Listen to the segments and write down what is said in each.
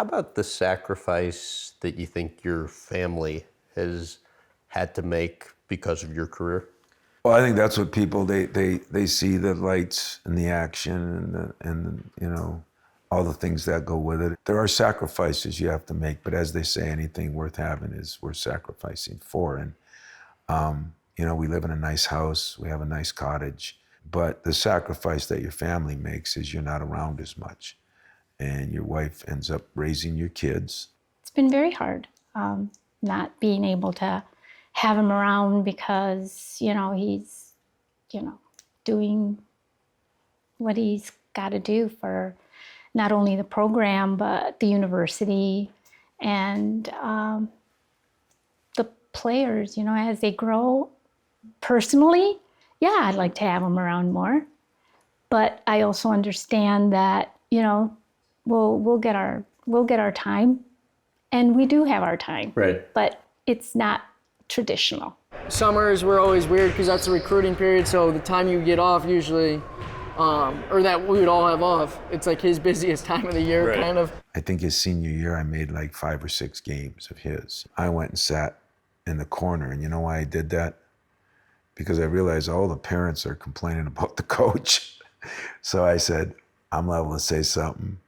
How about the sacrifice that you think your family has had to make because of your career? Well, I think that's what people, they see the lights and the action and you know, all the things that go with it. There are sacrifices you have to make, but as they say, anything worth having is worth sacrificing for. And, you know, we live in a nice house, we have a nice cottage, but the sacrifice that your family makes is you're not around as much. And your wife ends up raising your kids. It's been very hard, not being able to have him around because, you know, he's, you know, doing what he's got to do for not only the program, but the university and the players, you know, as they grow. Personally, yeah, I'd like to have them around more. But I also understand that, you know, we'll get our time, and we do have our time. Right. But it's not traditional. Summers were always weird because that's the recruiting period, so the time you get off usually, or that we would all have off, it's like his busiest time of the year, Right. kind of. I think his senior year, I made like 5 or 6 games of his. I went and sat in the corner, and you know why I did that? Because I realized all the parents are complaining about the coach. So I said, I'm liable to say something,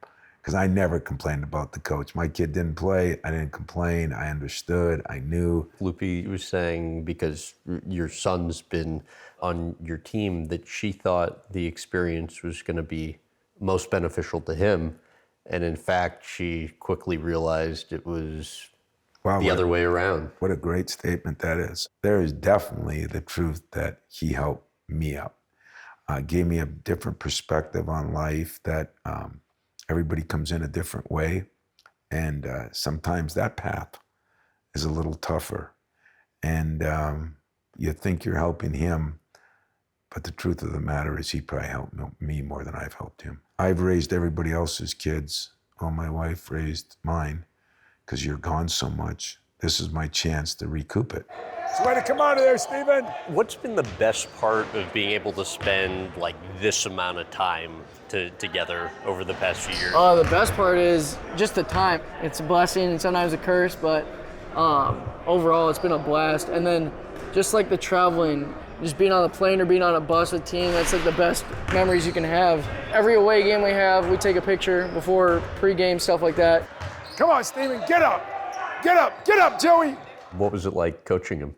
because I never complained about the coach. My kid didn't play, I didn't complain, I understood, I knew. Lupi was saying, because your son's been on your team, that she thought the experience was going to be most beneficial to him. And in fact, she quickly realized it was the other way around. What a great statement that is. There is definitely the truth that he helped me out. Gave me a different perspective on life, that everybody comes in a different way. And sometimes that path is a little tougher. And you think you're helping him, but the truth of the matter is he probably helped me more than I've helped him. I've raised everybody else's kids. Well, my wife raised mine, because you're gone so much. This is my chance to recoup it. It's way to come out of there, Steven. What's been the best part of being able to spend like this amount of time together over the past few years? The best part is just the time. It's a blessing and sometimes a curse, but overall it's been a blast. And then just like the traveling, just being on a plane or being on a bus with team, that's like the best memories you can have. Every away game we have, we take a picture before pregame, stuff like that. Come on, Steven, get up. Get up, get up, Joey. What was it like coaching him?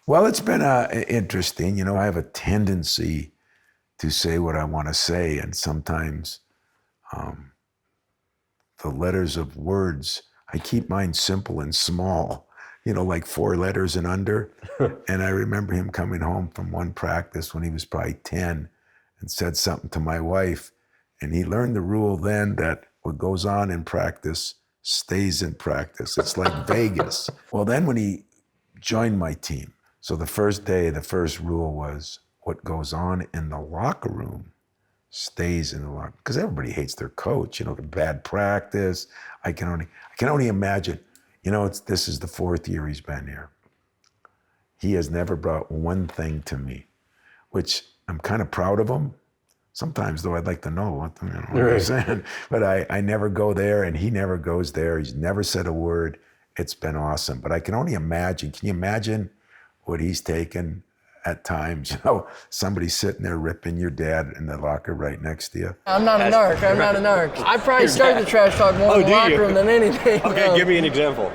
Well, it's been interesting. You know, I have a tendency to say what I want to say, and sometimes the letters of words, I keep mine simple and small, you know, like 4 letters and under. And I remember him coming home from one practice when he was probably 10 and said something to my wife. And he learned the rule then that what goes on in practice stays in practice. It's like Vegas. Well, then when he joined my team, so the first day, the first rule was what goes on in the locker room stays in the locker, because everybody hates their coach, you know, bad practice. I can only imagine, you know, this is the 4th year he's been here. He has never brought one thing to me, which I'm kind of proud of him. Sometimes, though, I'd like to know what they're saying. But I never go there, and he never goes there. He's never said a word. It's been awesome. But I can only imagine. Can you imagine what he's taken at times? You know, somebody sitting there ripping your dad in the locker right next to you. I'm not a narc. I'm not a narc. I probably started the trash talk more in the locker room than anything. Okay, give me an example.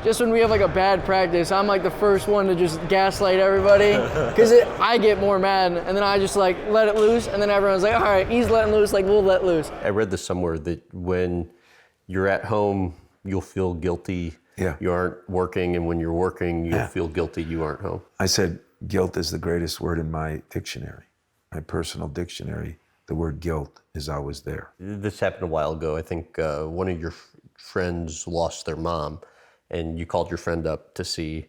Just when we have like a bad practice, I'm like the first one to just gaslight everybody, because I get more mad, and then I just like let it loose, and then everyone's like, all right, he's letting loose, like we'll let loose. I read this somewhere that when you're at home, you'll feel guilty you aren't working, and when you're working, you'll feel guilty you aren't home. I said guilt is the greatest word in my dictionary, my personal dictionary. The word guilt is always there. This happened a while ago. I think one of your friends lost their mom, and you called your friend up to see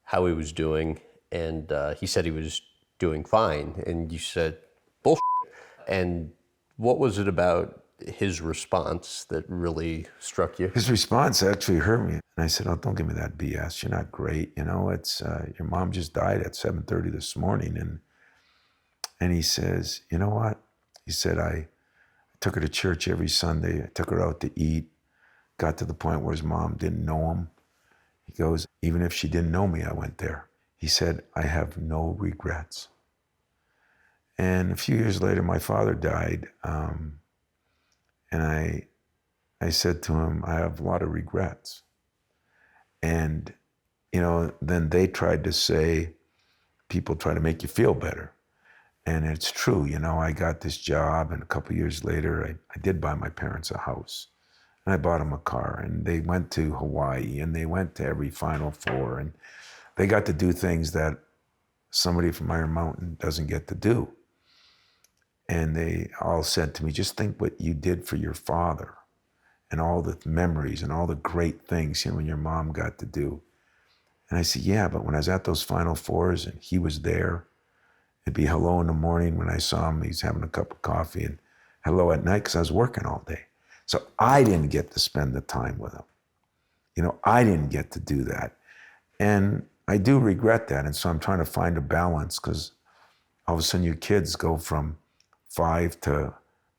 how he was doing, and he said he was doing fine, and you said, bullshit. And what was it about his response that really struck you? His response actually hurt me. And I said, oh, don't give me that BS. You're not great. You know, it's your mom just died at 7:30 this morning. And he says, you know what? He said, I took her to church every Sunday. I took her out to eat. Got to the point where his mom didn't know him. He goes, even if she didn't know me, I went there. He said, I have no regrets. And a few years later, my father died. And I said to him, I have a lot of regrets. And, you know, then they tried to say, people try to make you feel better. And it's true, you know, I got this job, and a couple years later, I did buy my parents a house. And I bought them a car, and they went to Hawaii, and they went to every Final Four, and they got to do things that somebody from Iron Mountain doesn't get to do. And they all said to me, just think what you did for your father and all the memories and all the great things, you know, your mom got to do. And I said, yeah, but when I was at those Final Fours and he was there, it'd be hello in the morning when I saw him, he's having a cup of coffee, and hello at night because I was working all day. So I didn't get to spend the time with him. You know, I didn't get to do that. And I do regret that. And so I'm trying to find a balance, because all of a sudden your kids go from 5 to,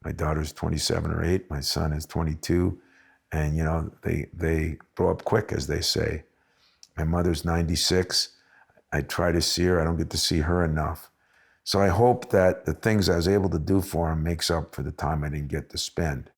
my daughter's 27 or 8, my son is 22. And, you know, they grow up quick, as they say. My mother's 96. I try to see her. I don't get to see her enough. So I hope that the things I was able to do for him makes up for the time I didn't get to spend.